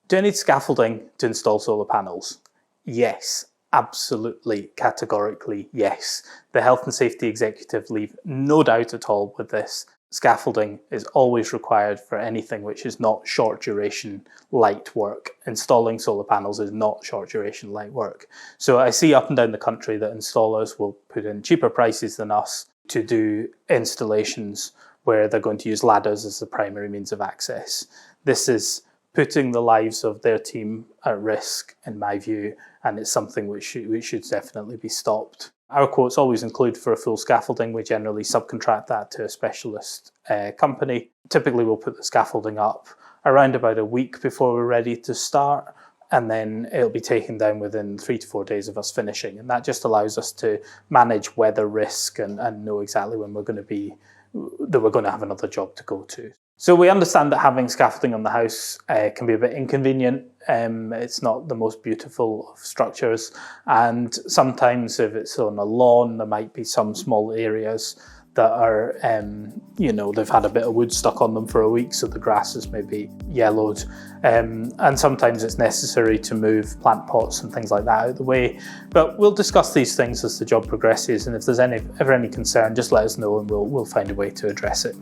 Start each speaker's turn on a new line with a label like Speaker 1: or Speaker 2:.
Speaker 1: Do I need scaffolding to install solar panels? Yes, absolutely, categorically yes. The health and safety executive leave no doubt at all with this. Scaffolding is always required for anything which is not short duration light work. Installing solar panels is not short duration light work. So I see up and down the country that installers will put in cheaper prices than us to do installations where they're going to use ladders as the primary means of access. This is putting the lives of their team at risk, in my view, and it's something which should definitely be stopped. Our quotes always include, for a full scaffolding, we generally subcontract that to a specialist company. Typically, we'll put the scaffolding up around about a week before we're ready to start, and then it'll be taken down within 3 to 4 days of us finishing. And that just allows us to manage weather risk and know exactly when we're going to have another job to go to. So we understand that having scaffolding on the house can be a bit inconvenient. It's not the most beautiful of structures, and sometimes if it's on a lawn, there might be some small areas that are, they've had a bit of wood stuck on them for a week, so the grass is maybe yellowed. And sometimes it's necessary to move plant pots and things like that out of the way. But we'll discuss these things as the job progresses, and if there's ever any concern, just let us know and we'll find a way to address it.